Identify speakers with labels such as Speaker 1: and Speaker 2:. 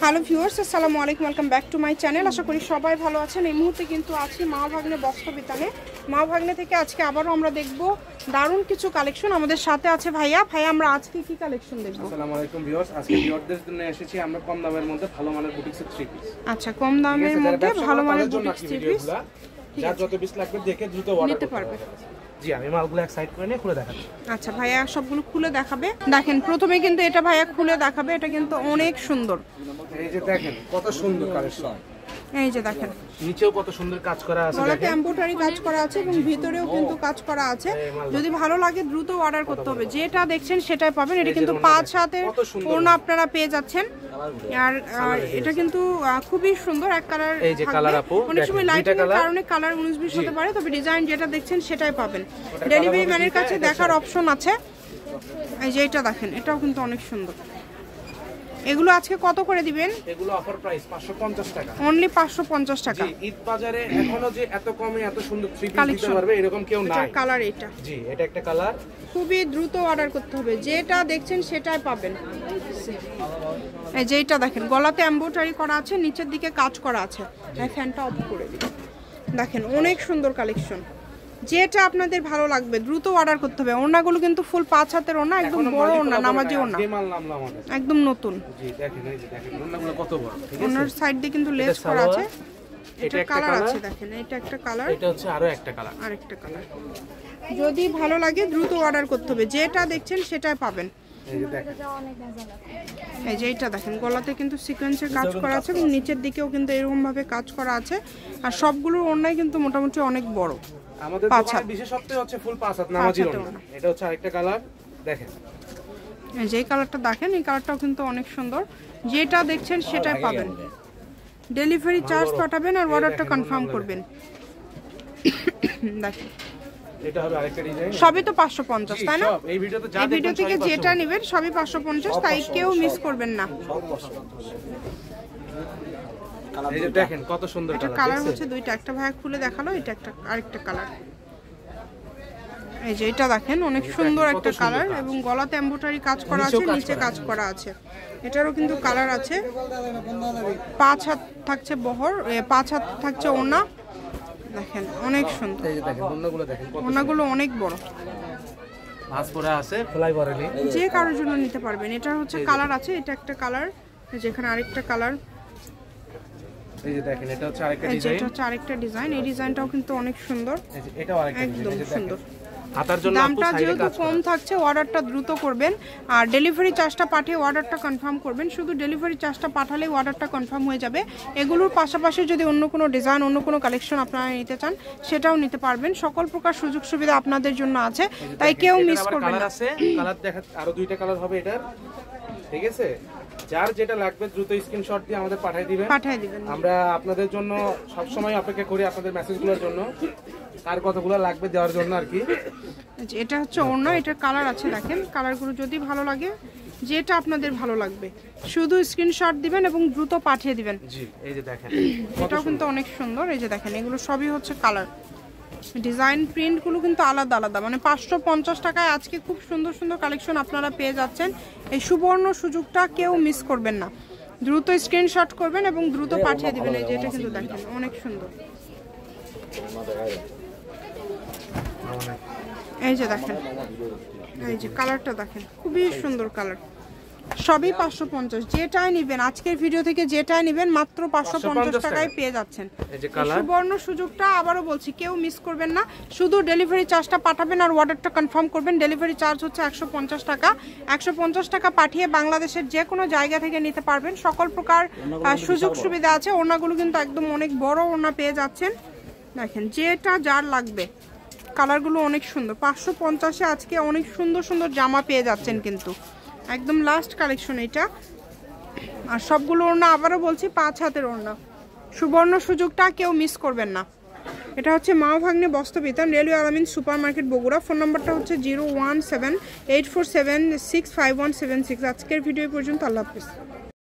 Speaker 1: Hello viewers, আসসালামু আলাইকুম, welcome back to my channel. আশা করি সবাই ভালো আছেন। এই মুহূর্তে কিন্তু আছি মা ভাগ্নে বস্ত্রবিতানে। মা ভাগ্নে থেকে আজকে আবারও আমরা দেখব দারুণ কিছু কালেকশন। আমাদের সাথে আছে ভাইয়া। আমরা আজকে কি কালেকশন দেখব?
Speaker 2: আসসালামু আলাইকুম ভিউয়ার্স, আজকে ভিউয়ারদের জন্য এসেছি আমরা কম দামের মধ্যে ভালো মানের বুটিক্সের থ্রি পিস।
Speaker 1: আচ্ছা, কম দামের মধ্যে ভালো মানের বুটিক্স থ্রি পিস,
Speaker 2: যার যত পিস লাগবে দেখে দ্রুত অর্ডার করতে পারবে। জি, আমি মালগুলো এক সাইড করে নিয়ে খুলে দেখাচ্ছি।
Speaker 1: আচ্ছা, ভাইয়া সবগুলো খুলে দেখাবে। দেখেন, প্রথমে কিন্তু এটা ভাইয়া খুলে দেখাবে। এটা কিন্তু অনেক সুন্দর।
Speaker 2: এই যে দেখেন কত সুন্দর কালেকশন।
Speaker 1: এই যে দেখেন,
Speaker 2: নিচেও কত সুন্দর কাজ করা আছে,
Speaker 1: গলাতে এমব্রয়ডারি কাজ করা আছে এবং ভিতরেও কিন্তু কাজ করা আছে। যদি ভালো লাগে দ্রুত অর্ডার করতে হবে। যেটা দেখছেন সেটাই পাবেন। এটা কিন্তু 5 হাতের ওড়না আপনারা পেয়ে যাচ্ছেন। আর এটা কিন্তু খুবই সুন্দর এক কালার।
Speaker 2: এই যে কালার আপু,
Speaker 1: অনেক সময় লাইটিং এর কারণে কালার 19-20 হতে পারে, তবে ডিজাইন যেটা দেখছেন সেটাই পাবেন। ডেলিভারি ম্যানের কাছে দেখার অপশন আছে। এই যে এটা দেখেন, এটাও কিন্তু অনেক সুন্দর। এগুলো আজকে কত করে দিবেন?
Speaker 2: এগুলো অফার প্রাইস 550 টাকা,
Speaker 1: অনলি 550 টাকা।
Speaker 2: জি, ঈদ বাজারে এখনো যে এত কমে এত সুন্দর থ্রি পিস দিতে পারবে এরকম কেউ নাই।
Speaker 1: এটা কালার, এটা
Speaker 2: জি, এটা একটা কালার।
Speaker 1: খুবই দ্রুত অর্ডার করতে হবে। যেটা দেখছেন সেটাই পাবেন। এই যে এটা দেখেন, গলাতে এমব্রয়ডারি করা আছে, নিচের দিকে কাজ করা আছে। এই ফ্যানটা অফ করে দিন। দেখেন অনেক সুন্দর কালেকশন। যেটা আপনাদের ভালো লাগবে দ্রুত অর্ডার করতে হবে। ওড়নাগুলো কিন্তু ফুল 5 হাতের ওড়না, একদম বড় ওড়না, নামাজি ওড়না, একদম নতুন।
Speaker 2: জি, দেখেন এই যে দেখেন ওড়নাগুলো কত বড়। ঠিক আছে,
Speaker 1: ওড়নার সাইড দিয়ে কিন্তু লেস করা আছে। এটা কালার আছে, দেখেন এটা একটা কালার,
Speaker 2: এটা হচ্ছে আরো একটা কালার,
Speaker 1: আরেকটা কালার। যদি ভালো লাগে দ্রুত অর্ডার করতে হবে। যেটা দেখছেন সেটাই পাবেন।
Speaker 2: এই যে দেখেন,
Speaker 1: এই যে এটা দেখেন, গলাতে কিন্তু সিকোয়েন্সের কাজ করা আছে এবং নিচের দিকেও কিন্তু এরকম ভাবে কাজ করা আছে। আর সবগুলোর ওড়নাই কিন্তু মোটামুটি অনেক বড়।
Speaker 2: আমাদের দোকানের বিশেষত্ব হচ্ছে ফুল 5 হাত নামাজি ওড়না। এটা হচ্ছে আরেকটা কালার, দেখেন
Speaker 1: এই যে কালারটা দেখেন, এই কালারটাও কিন্তু অনেক সুন্দর। যেটা দেখছেন সেটাই পাবেন। ডেলিভারি চার্জ পাঠাবেন আর অর্ডারটা কনফার্ম করবেন। দেখেন
Speaker 2: এটা হবে আরেকটা ডিজাইন।
Speaker 1: সবই তো 550, তাই না?
Speaker 2: এই ভিডিওতে যা
Speaker 1: এই ভিডিও থেকে যেটা নেবেন সবই 550, তাই কেউ মিস করবেন না।
Speaker 2: এই যে দেখেন কত সুন্দর
Speaker 1: এটা কালার হচ্ছে দুইটা, একটা ভাইয়া খুলে দেখালো, এটা একটা আরেকটা কালার। এই যে এটা দেখেন অনেক সুন্দর একটা কালার এবং গলাতে এমব্রয়ডারি কাজ করা আছে, নিচে কাজ করা আছে। এটারও কিন্তু কালার আছে। 5 হাত থাকছে বহর, 5 হাত থাকছে ওড়না। দেখেন অনেক সুন্দর।
Speaker 2: এই যে দেখেন ওড়নাগুলো দেখেন,
Speaker 1: ওড়নাগুলো অনেক বড়,
Speaker 2: ভাঁজ করা আছে, ফ্লাই করেনি।
Speaker 1: যে কারোর জন্য নিতে পারবেন। এটা হচ্ছে কালার আছে, এটা একটা কালার, যেখানে আরেকটা কালার।
Speaker 2: এই যে দেখেন এটা হচ্ছে আরেকটা ডিজাইন,
Speaker 1: এটা হচ্ছে আরেকটা ডিজাইন। এই ডিজাইনটাও কিন্তু অনেক সুন্দর।
Speaker 2: এই যে এটাও আরেকটা ডিজাইন,
Speaker 1: একদম সুন্দর।
Speaker 2: হাতার জন্য
Speaker 1: দামটা যেহেতু কম থাকছে, অর্ডারটা দ্রুত করবেন আর ডেলিভারি চার্জটা পাঠিয়ে অর্ডারটা কনফার্ম করবেন। শুধু ডেলিভারি চার্জটা পাঠালেই অর্ডারটা কনফার্ম হয়ে যাবে। এগুলোর পাশাপাশি যদি অন্য কোনো ডিজাইন, অন্য কোনো কালেকশন আপনারা নিতে চান সেটাও নিতে পারবেন। সকল প্রকার সুযোগ সুবিধা আপনাদের জন্য আছে, তাই কেউ মিস করবেন না।
Speaker 2: কালার দেখা আরো দুইটা কালার হবে এটার, ঠিক আছে? যার যেটা লাগবে দ্রুত স্ক্রিনশট দিয়ে আমাদের পাঠিয়ে দিবেন। আমরা আপনাদের জন্য সব সময় অপেক্ষা করি, আপনাদের মেসেজগুলোর জন্য, কার কতগুলো লাগবে দেওয়ার জন্য আর কি।
Speaker 1: এটা হচ্ছে ওড়না, এটার কালার আছে, দেখেন কালারগুলো যদি ভালো লাগে, যেটা আপনাদের ভালো লাগবে শুধু স্ক্রিনশট দিবেন এবং দ্রুত পাঠিয়ে দিবেন।
Speaker 2: জি, এই যে দেখেন
Speaker 1: এটাও কিন্তু অনেক সুন্দর। এই যে দেখেন, এগুলো সবই হচ্ছে কালার। ডিজাইন প্রিন্টগুলো কিন্তু আলাদা আলাদা। মানে 550 টাকায় আজকে খুব সুন্দর সুন্দর কালেকশন আপনারা পেয়ে যাচ্ছেন। এই সুবর্ণ সুযোগটা কেউ মিস করবেন না। দ্রুত স্ক্রিনশট করবেন এবং দ্রুত পাঠিয়ে দিবেন। এই যে এটা কিন্তু দেখেন অনেক সুন্দর। এই যে দেখেন, এই যে কালারটা দেখেন, খুবই সুন্দর কালার। সবই 550। যেটাই নেবেন আজকের ভিডিও থেকে, যেটাই নেবেন মাত্র 550 টাকায় পেয়ে যাচ্ছেন। সুবর্ণ সুযোগটা আবারও বলছি, কেউ মিস করবেন না। শুধু ডেলিভারি চার্জটা পাঠাবেন আর অর্ডারটা কনফার্ম করবেন। ডেলিভারি চার্জ হচ্ছে 150 টাকা। 150 টাকা পাঠিয়ে বাংলাদেশের যে কোনো জায়গা থেকে নিতে পারবেন। সকল প্রকার সুযোগ সুবিধা আছে। ওড়নাগুলো কিন্তু একদম অনেক বড় ওড়না পেয়ে যাচ্ছেন। দেখেন যেটা যার লাগবে। কালারগুলো অনেক সুন্দর। 550-এ আজকে অনেক সুন্দর সুন্দর জামা পেয়ে যাচ্ছেন কিন্তু একদম লাস্ট কালেকশন এটা। আর সবগুলো ওড়না আবারও বলছি 5 হাতের ওড়না। সুবর্ণ সুযোগটা কেউ মিস করবেন না। এটা হচ্ছে মা ভাগ্নে বস্ত্রবিতান, রেলওয়ে আলামিন সুপার মার্কেট, বগুড়া। ফোন নাম্বারটা হচ্ছে 01784765176। আজকের ভিডিও পর্যন্ত। আল্লাহ হাফেজ।